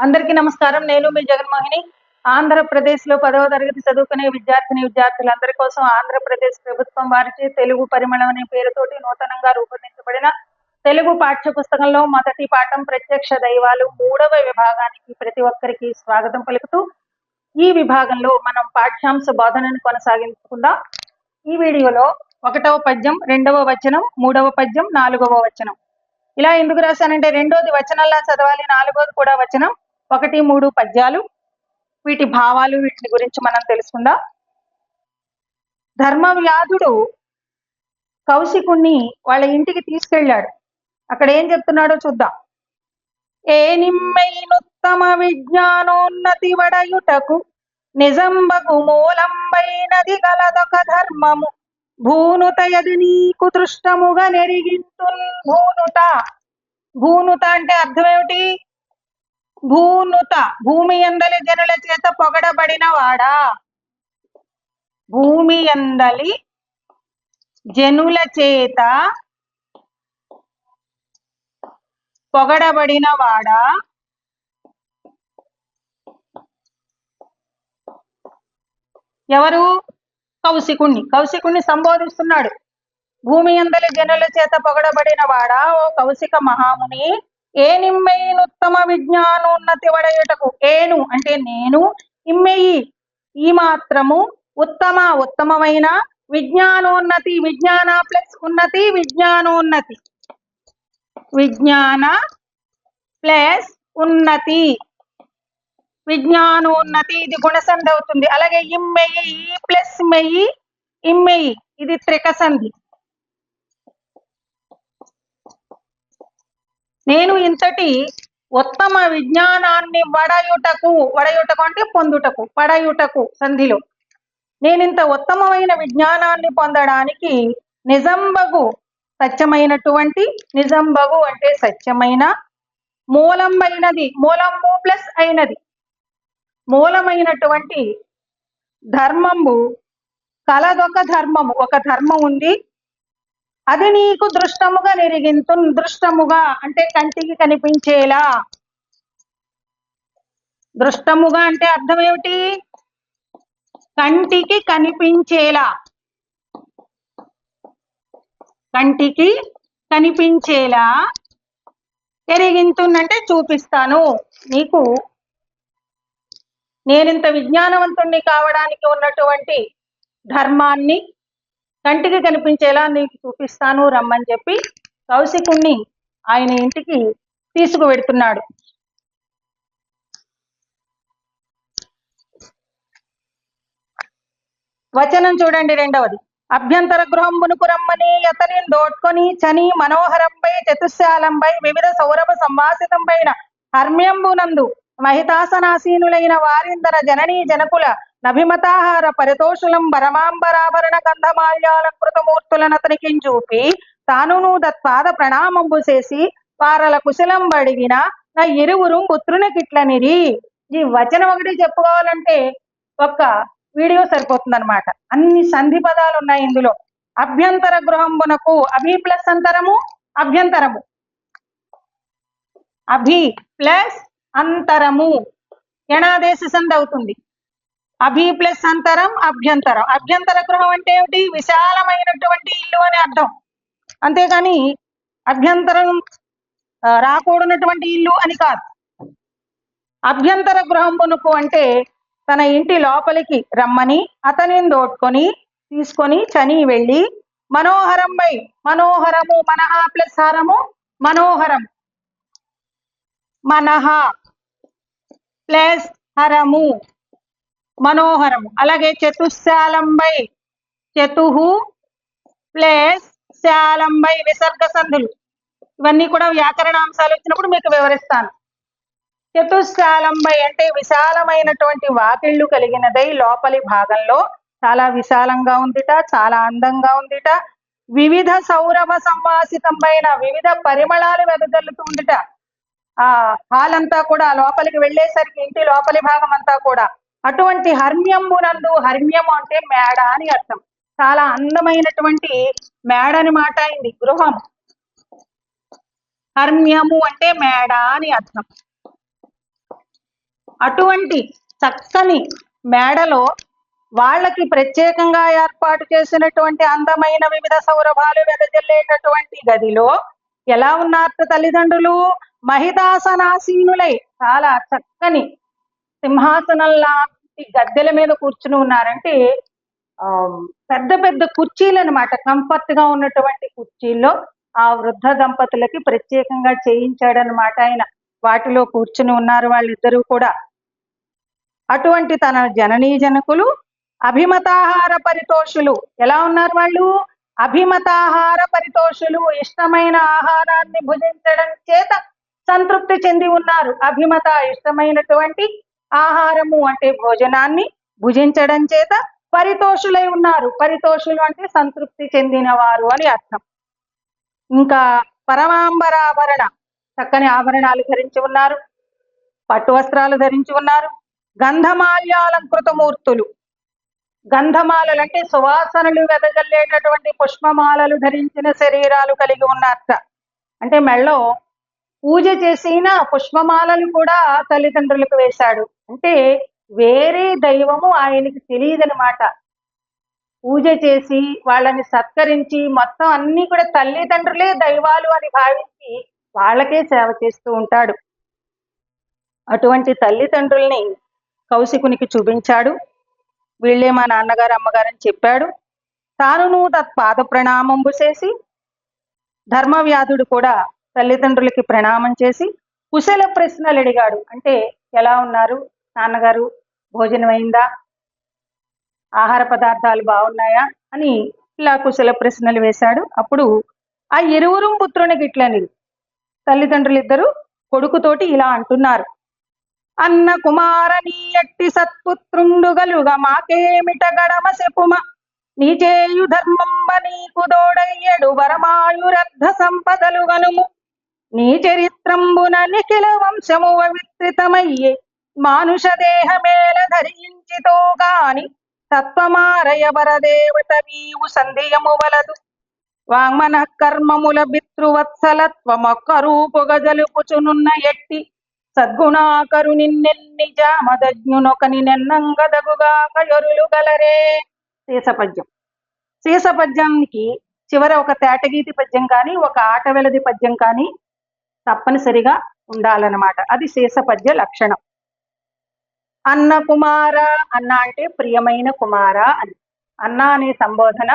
అందరికీ నమస్కారం. నేను మీ జగన్మోహిని. ఆంధ్రప్రదేశ్‌లో 10వ తరగతి చదువుకునే విద్యార్థులందరి కోసం ఆంధ్రప్రదేశ్ ప్రభుత్వం వారిచే తెలుగు పరిమళం అనే పేరుతోటి నూతనంగా రూపొందించబడిన తెలుగు పాఠ్య పుస్తకంలో మొదటి పాఠం ప్రత్యక్ష దైవాలు 3వ విభాగానికి ప్రతి ఒక్కరికి స్వాగతం పలుకుతూ ఈ విభాగంలో మనం పాఠ్యాంశ బోధనను కొనసాగించుకుందాం. ఈ వీడియోలో 1వ పద్యం, 2వ వచనం, 3వ పద్యం, 4వ వచనం ఇలా ఎందుకు రాశానంటే రెండోది వచనంలా చదవాలి, 4వది కూడా వచనం. 1, 3 పద్యాలు, వీటి భావాలు, వీటి గురించి మనం తెలుసుకుందాం. ధర్మవ్యాధుడు కౌశికుణ్ణి వాళ్ళ ఇంటికి తీసుకెళ్ళాడు. అక్కడ ఏం చెప్తున్నాడో చూద్దాం. ఏ నిమ్మైనుత్తమ విజ్ఞానోన్నతి వడయుటకు నిజంబగు మూలంబైనది గలదొక ధర్మము భూనుతయది నీకు దృష్టముగా నెరిగింతున్. భూనుత అంటే అర్థం ఏమిటి? భూనుత భూమి అందలి జనుల చేత పొగడబడిన వాడా. భూమి అందలి జనుల చేత పొగడబడిన వాడా. ఎవరు? కౌశికుణ్ణి సంబోధిస్తున్నాడు. భూమి అందలి జనుల చేత పొగడబడిన వాడా, ఓ కౌశిక మహాముని, ఏ నిమ్మెయినుత్తమ విజ్ఞానోన్నతి వడయుటకు. ఏను అంటే నేను, ఇమ్మెయి ఈ మాత్రము, ఉత్తమమైన, విజ్ఞానోన్నతి విజ్ఞాన ప్లస్ ఉన్నతి, విజ్ఞానోన్నతి విజ్ఞాన ప్లస్ ఉన్నతి, విజ్ఞానోన్నతి ఇది గుణసంధి అవుతుంది. అలాగే ఇమ్మెయి ఈ ప్లస్ మెయి ఇమ్మెయి ఇది త్రికసంధి. నేను ఇంతటి ఉత్తమ విజ్ఞానాన్ని వడయుటకు అంటే పొందుటకు, పడయుటకు సంధిలో, నేనింత ఉత్తమమైన విజ్ఞానాన్ని పొందడానికి నిజంబగు సత్యమైనటువంటి, నిజంబగు అంటే సత్యమైన, మూలమైనది మూలము ప్లస్ అయినది, మూలమైనటువంటి ధర్మము కలదొక ధర్మము, ఒక ధర్మం ఉంది, అది నీకు దృష్టముగా నెరిగింతు. దృష్టముగా అంటే కంటికి కనిపించేలా. దృష్టముగా అంటే అర్థం ఏమిటి? కంటికి కనిపించేలా. కంటికి కనిపించేలా ఎరిగింతుందంటే చూపిస్తాను నీకు. నేనింత విజ్ఞానవంతుణ్ణి కావడానికి ఉన్నటువంటి ధర్మాన్ని కంటికి కనిపించేలా నీకు చూపిస్తాను రమ్మని చెప్పి కౌశికుణ్ణి ఆయన ఇంటికి తీసుకువెడుతున్నాడు. వచనం చూడండి. రెండవది, అభ్యంతర గృహంబునుకు రమ్మని అతని దోడ్కొని చని మనోహరంపై చతుశాలంపై వివిధ సౌరభ సంవాసితంపైన హర్మ్యంబునందు మహితాసనాసీనులైన వారిందర జననీ జనకుల నభిమతాహార పరితోషులం పరమాంబరాభరణ గంధమాల్యాలంకృతమూర్తులను అతనికి చూపి తానును దత్పాద ప్రణామంబు చేసి వారల కుశలం బడిగిన నా ఇరువురు పుత్రునికిట్లనిరి. ఈ వచనం ఒకటి చెప్పుకోవాలంటే ఒక్క వీడియో సరిపోతుంది అనమాట. అన్ని సంధి పదాలు ఉన్నాయి ఇందులో. అభ్యంతర గృహంబునకు, అభి ప్లస్ అంతరము అభ్యంతరము, అభి ప్లస్ అంతరము యణాదేశ సంధి అవుతుంది. అభి ప్లస్ అంతరం అభ్యంతరం. అభ్యంతర గృహం అంటే ఏమిటి? విశాలమైనటువంటి ఇల్లు అని అర్థం. అంతేగాని అభ్యంతరం రాకూడనటువంటి ఇల్లు అని కాదు. అభ్యంతర గృహంబునకు అంటే తన ఇంటి లోపలికి రమ్మని అతనిని దోడ్కొని తీసుకొని చని వెళ్ళి మనోహరంపై, మనోహరము మనహ ప్లస్ హారము మనోహరం, మనహ ప్లస్ హరము మనోహరము. అలాగే చతుశాలంబై, చతుహు ప్లస్ శాలంబై విసర్గ సంధులు. ఇవన్నీ కూడా వ్యాకరణాంశాలు వచ్చినప్పుడు మీకు వివరిస్తాను. చతుశాలంబై అంటే విశాలమైనటువంటి వాకిళ్లు కలిగినదై లోపలి భాగంలో చాలా విశాలంగా ఉందిట, చాలా అందంగా ఉందిట. వివిధ సౌరభ సంవాసితంపైన వివిధ పరిమళాలు వెదజల్లుతూ ఉందిట. ఆ హాల్ అంతా కూడా లోపలికి వెళ్ళేసరికి ఇంటి లోపలి భాగం అంతా కూడా అటువంటి హర్మ్యంబునందు, హర్మ్యము అంటే మేడ అని అర్థం. చాలా అందమైనటువంటి మేడని మాట అయింది గృహం. హర్మ్యము అంటే మేడ అని అర్థం. అటువంటి చక్కని మేడలో వాళ్ళకి ప్రత్యేకంగా ఏర్పాటు చేసినటువంటి అందమైన వివిధ సౌరభాలు వెదజల్లేటటువంటి గదిలో ఎలా ఉన్నారు తల్లిదండ్రులు? మహితాసనాసీనులై చాలా చక్కని సింహాసనం లాంటి గద్దెల మీద కూర్చుని ఉన్నారంటే పెద్ద పెద్ద కుర్చీలు అనమాట, కంఫర్ట్ గా ఉన్నటువంటి కుర్చీల్లో ఆ వృద్ధ దంపతులకి ప్రత్యేకంగా చేయించాడనమాట ఆయన. వాటిలో కూర్చుని ఉన్నారు వాళ్ళిద్దరూ కూడా. అటువంటి తన జననీ జనకులు అభిమతాహార పరితోషులు. ఎలా ఉన్నారు వాళ్ళు? అభిమతాహార పరితోషులు, ఇష్టమైన ఆహారాన్ని భుజించడం చేత సంతృప్తి చెంది ఉన్నారు. అభిమత ఇష్టమైనటువంటి ఆహారము అంటే భోజనాన్ని భుజించడం చేత పరితోషులై ఉన్నారు. పరితోషులు అంటే సంతృప్తి చెందిన వారు అని అర్థం. ఇంకా పరమాంబరాభరణ, చక్కని ఆభరణాలు ధరించి ఉన్నారు, పట్టు వస్త్రాలు ధరించి ఉన్నారు. గంధమాల్యాలంకృత మూర్తులు, గంధమాలలు అంటే సువాసనలు వెదజల్లేటటువంటి పుష్పమాలలు ధరించిన శరీరాలు కలిగి ఉన్నారట. అంటే మెళ్ళో పూజ చేసిన పుష్పమాలలు కూడా తల్లిదండ్రులకు వేశాడు. అంటే వేరే దైవము ఆయనకి తెలియదనమాట. పూజ చేసి వాళ్ళని సత్కరించి మొత్తం అన్ని కూడా తల్లిదండ్రులే దైవాలు అని భావించి వాళ్ళకే సేవ చేస్తూ ఉంటాడు. అటువంటి తల్లిదండ్రుల్ని కౌశికునికి చూపించాడు. వీళ్ళే మా నాన్నగారు అమ్మగారని చెప్పాడు. తానును తత్పాద ప్రణామంబు చేసి, ధర్మవ్యాధుడు కూడా తల్లిదండ్రులకి ప్రణామం చేసి కుశల ప్రశ్నలు అడిగాడు. అంటే ఎలా ఉన్నారు నాన్నగారు, భోజనం అయిందా, ఆహార పదార్థాలు బాగున్నాయా అని ఇలా కుశల ప్రశ్నలు వేశాడు. అప్పుడు ఆ ఇరువురు పుత్రునికి ఇట్లని తల్లిదండ్రులు ఇద్దరు కొడుకుతోటి ఇలా అంటున్నారు. అన్న కుమార నీ ఎట్టి సత్పుత్రుండు గలుగ మాకేమిట గడమ చెప్పుమ, నీచేయు ధర్మంబ నీకు దోడయ్యడు వరమాయురర్ధ సంపదలు గనుము, నీ చరిత్రంబున నిఖిల వంశము విస్తృతమయ్యే మానుష దేహమేల ధరించితో గాని తత్వమారయ వరదేవత వీవు సందేయము వలదు, వాంగ్మన కర్మముల పితృవత్సలత్వమొక్క రూపుగ జలుపుచునున్న ఎట్టి సద్గుణాకరు నిన్నెన్ని జామదజ్ఞునొకని నెన్నంగదగుగా కయరులు గలరే. శేషపద్యం. శేషపద్యానికి చివర ఒక తేటగీతి పద్యం కానీ ఒక ఆట వెలది పద్యం కానీ తప్పనిసరిగా ఉండాలన్నమాట. అది శేషపద్య లక్షణం. అన్న కుమార, అన్న అంటే ప్రియమైన కుమార అని. అన్న అనే సంబోధన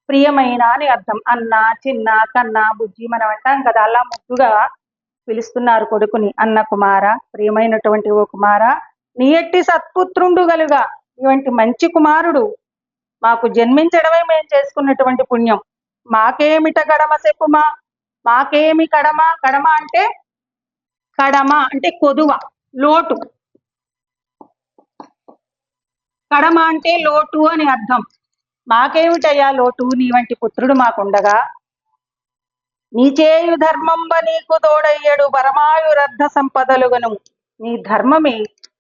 ప్రియమైన అని అర్థం. అన్న, చిన్న, కన్న, బుజ్జి మనం అంటాం కదా, అలా ముద్దుగా పిలుస్తున్నారు కొడుకుని. అన్న కుమార, ప్రియమైనటువంటి ఓ కుమార, నీ ఎట్టి సత్పుత్రుండు గలుగా, ఇటువంటి మంచి కుమారుడు మాకు జన్మించడమే మేము చేసుకున్నటువంటి పుణ్యం. మాకేమిట గడమ చెప్పుమా, మాకేమి కడమ, కడమ అంటే కొదువ, లోటు. కడమ అంటే లోటు అని అర్థం. మాకేమిటయ్యా లోటు, నీ వంటి పుత్రుడు మాకుండగా. నీచేయు ధర్మంబ నీకు తోడయ్యడు పరమాయురర్ధ సంపదలుగను, నీ ధర్మమే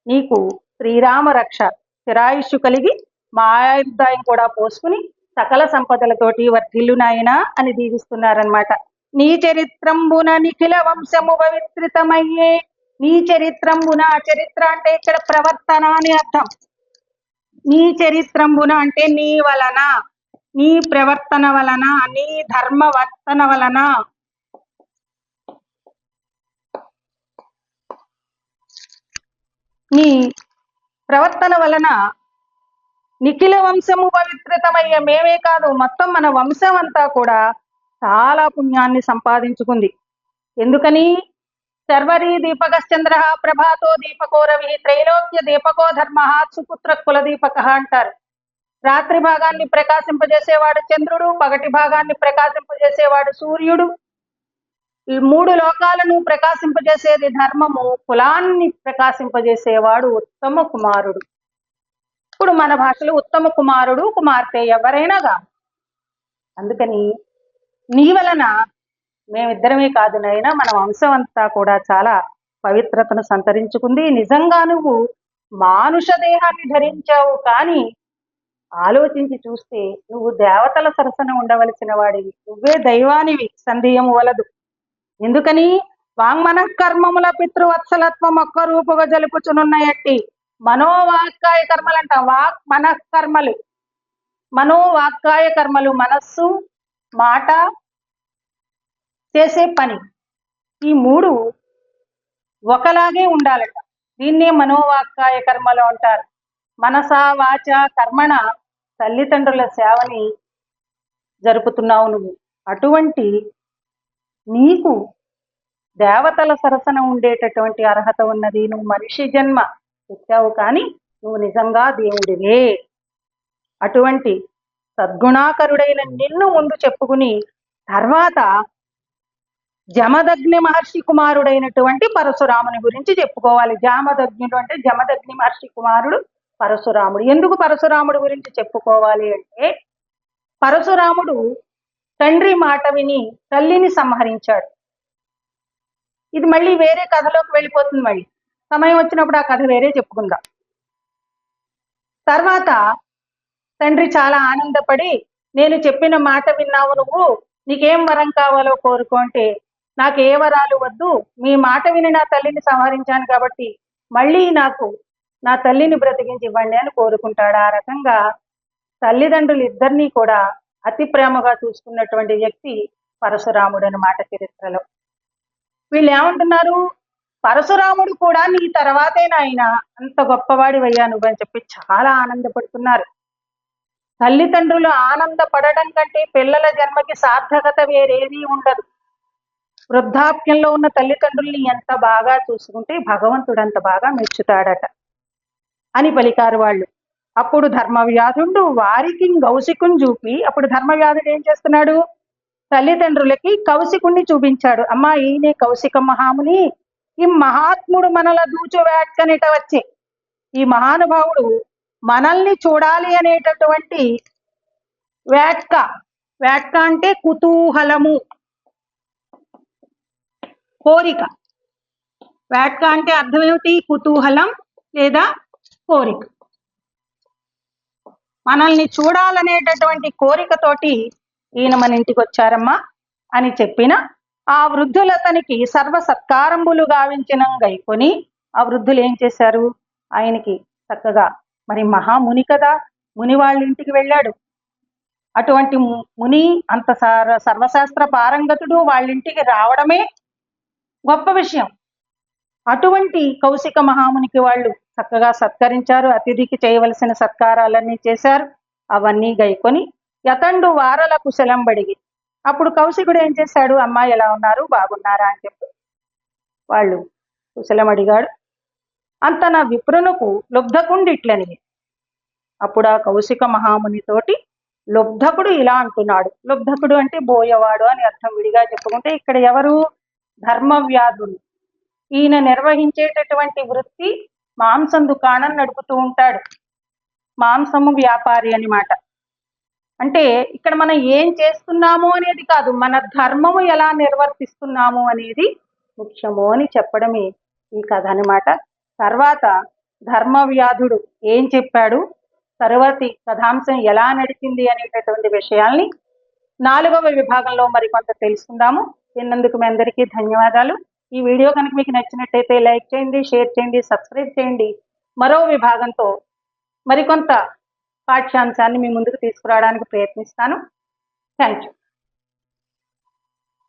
నీకు శ్రీరామ రక్ష, చిరాయుష్యు కలిగి మా ఆయుర్దాయం కూడా పోసుకుని సకల సంపదలతోటి వర్ధిల్లు నాయనా అని దీవిస్తున్నారనమాట. నీ చరిత్రంబున నిఖిల వంశము పవిత్రితమయ్యే, నీ చరిత్రంబున, చరిత్ర అంటే ఇక్కడ ప్రవర్తన అని అర్థం. నీ చరిత్రంబున అంటే నీ వలన, నీ ప్రవర్తన వలన, నీ ధర్మవర్తన వలన, నీ ప్రవర్తన వలన నిఖిల వంశము పవిత్రితమయ్యే, మేమే కాదు మొత్తం మన వంశం అంతా కూడా చాలా పుణ్యాన్ని సంపాదించుకుంది. ఎందుకని? శర్వరీ దీపకశ్చంద్ర ప్రభాతో దీపకో రవి త్రైలోక్య దీపకో ధర్మ సుపుత్ర కులదీపక అంటారు. రాత్రి భాగాన్ని ప్రకాశింపజేసేవాడు చంద్రుడు, పగటి భాగాన్ని ప్రకాశింపజేసేవాడు సూర్యుడు. మూడు లోకాలను ప్రకాశింపజేసేది ధర్మము, కులాన్ని ప్రకాశింపజేసేవాడు ఉత్తమ కుమారుడు. ఇప్పుడు మన భాషలో ఉత్తమ కుమారుడు, కుమార్తె ఎవరైనాగా. అందుకని నీ వలన మేమిద్దరమే కాదు నైనా మన వంశం అంతా కూడా చాలా పవిత్రతను సంతరించుకుంది. నిజంగా నువ్వు మానుష దేహాన్ని ధరించావు, కానీ ఆలోచించి చూస్తే నువ్వు దేవతల సరసన ఉండవలసిన వాడివి, నువ్వే దైవానివి, సందేహము వలదు. ఎందుకని? వాంగ్మనఃకర్మముల పితృవత్సలత్వం ఒక్క రూపుగా జలుపుచునున్నయట్టి మనోవాక్కాయ కర్మలంట. వాక్ మనఃకర్మలు, మనోవాక్కాయ కర్మలు, మనస్సు, మాట, చేసే పని, ఈ మూడు ఒకలాగే ఉండాలట. దీన్నే మనోవాక్కాయ కర్మలు అంటారు. మనసా వాచ కర్మణ తల్లిదండ్రుల సేవని జరుపుతున్నావు నువ్వు. అటువంటి నీకు దేవతల సరసన ఉండేటటువంటి అర్హత ఉన్నది. నువ్వు మనిషి జన్మ ఎత్తావు కానీ నువ్వు నిజంగా దేవుడివే. అటువంటి సద్గుణాకరుడైన నిన్ను ముందు చెప్పుకుని తర్వాత జమదగ్ని మహర్షి కుమారుడైనటువంటి పరశురాముని గురించి చెప్పుకోవాలి. జమదగ్నుడు అంటే జమదగ్ని మహర్షి కుమారుడు పరశురాముడు. ఎందుకు పరశురాముడు గురించి చెప్పుకోవాలి అంటే, పరశురాముడు తండ్రి మాట విని తల్లిని సంహరించాడు. ఇది మళ్ళీ వేరే కథలోకి వెళ్ళిపోతుంది. మళ్ళీ సమయం వచ్చినప్పుడు ఆ కథ వేరే చెప్పుకుందాం. తర్వాత తండ్రి చాలా ఆనందపడి, నేను చెప్పిన మాట విన్నావు నువ్వు, నీకేం వరం కావాలో కోరుకో అంటే, నాకు ఏ వరాలు వద్దు, మీ మాట విని నా తల్లిని సంహరించాను కాబట్టి మళ్ళీ నాకు నా తల్లిని బ్రతికించి ఇవ్వండి అని కోరుకుంటాడు. ఆ రకంగా తల్లిదండ్రులు ఇద్దరినీ కూడా అతి ప్రేమగా చూసుకున్నటువంటి వ్యక్తి పరశురాముడు అన్నమాట చరిత్రలో. వీళ్ళు ఏమంటున్నారు, పరశురాముడు కూడా నీ తర్వాతేనా ఆయన, అంత గొప్పవాడివయ్యా నువ్వు అని చెప్పి చాలా ఆనందపడుతున్నారు. తల్లిదండ్రులు ఆనందపడడం కంటే పిల్లల జన్మకి సార్థకత వేరేది ఉండదు. వృద్ధాప్యంలో ఉన్న తల్లిదండ్రుల్ని ఎంత బాగా చూసుకుంటే భగవంతుడు అంత బాగా మెచ్చుతాడట అని పలికారు వాళ్ళు. అప్పుడు ధర్మవ్యాధుడు వారికి కౌశికుని చూపి, అప్పుడు ధర్మవ్యాధుడు ఏం చేస్తున్నాడు, తల్లిదండ్రులకి కౌశికుణ్ణి చూపించాడు. అమ్మా ఈయనే కౌశిక మహాముని, ఈ మహాత్ముడు మనల దూచు వేట్కనిట వచ్చే ఈ మహానుభావుడు మనల్ని చూడాలి అనేటటువంటి వేట్క, వేట్క అంటే కుతూహలము, కోరిక. వేట్క అంటే అర్థం ఏమిటి, కుతూహలం లేదా కోరిక. మనల్ని చూడాలనేటటువంటి కోరికతోటి ఈయన మన ఇంటికి వచ్చారమ్మా అని చెప్పిన ఆ వృద్ధులతనికి సర్వ సత్కారంబులు గావించిన గైకొని, ఆ వృద్ధులు ఏం చేశారు, ఆయనకి చక్కగా, మరి మహాముని కదా, ముని వాళ్ళ ఇంటికి వెళ్ళాడు. అటువంటి ముని అంత సర్వశాస్త్ర పారంగతుడు వాళ్ళ ఇంటికి రావడమే గొప్ప విషయం. అటువంటి కౌశిక మహామునికి వాళ్ళు చక్కగా సత్కరించారు. అతిథికి చేయవలసిన సత్కారాలన్నీ చేశారు. అవన్నీ గైకొని యతండు వారల కుశలం బడిగి, అప్పుడు కౌశికుడు ఏం చేశాడు, అమ్మాయి ఎలా ఉన్నారు, బాగున్నారా అని చెప్పి వాళ్ళు కుశలం అడిగాడు. అంత నా విప్రునకు లుబ్ధకుండిట్లని. అప్పుడు ఆ కౌశిక మహామునితోటి లుబ్ధకుడు ఇలా అంటున్నాడు. లుబ్ధకుడు అంటే బోయవాడు అని అర్థం. విడిగా చెప్పుకుంటే ఇక్కడ ఎవరు, ధర్మవ్యాధుడు. ఈయన నిర్వహించేటటువంటి వృత్తి మాంసం దుకాణం నడుపుతూ ఉంటాడు. మాంసము వ్యాపారి అన్నమాట. అంటే ఇక్కడ మనం ఏం చేస్తున్నాము అనేది కాదు, మన ధర్మము ఎలా నిర్వర్తిస్తున్నాము అనేది ముఖ్యము అని చెప్పడమే ఈ కథ అన్నమాట. తర్వాత ధర్మవ్యాధుడు ఏం చెప్పాడు, తరువాతి కథాంశం ఎలా నడిచింది అనేటటువంటి విషయాల్ని 4వ విభాగంలో మరికొంత తెలుసుకుందాము. విన్నందుకు మీ అందరికీ ధన్యవాదాలు. ఈ వీడియో కనుక మీకు నచ్చినట్టయితే లైక్ చేయండి, షేర్ చేయండి, సబ్స్క్రైబ్ చేయండి. మరో విభాగంతో మరికొంత పాఠ్యాంశాన్ని మీ ముందుకు తీసుకురావడానికి ప్రయత్నిస్తాను. Thank you.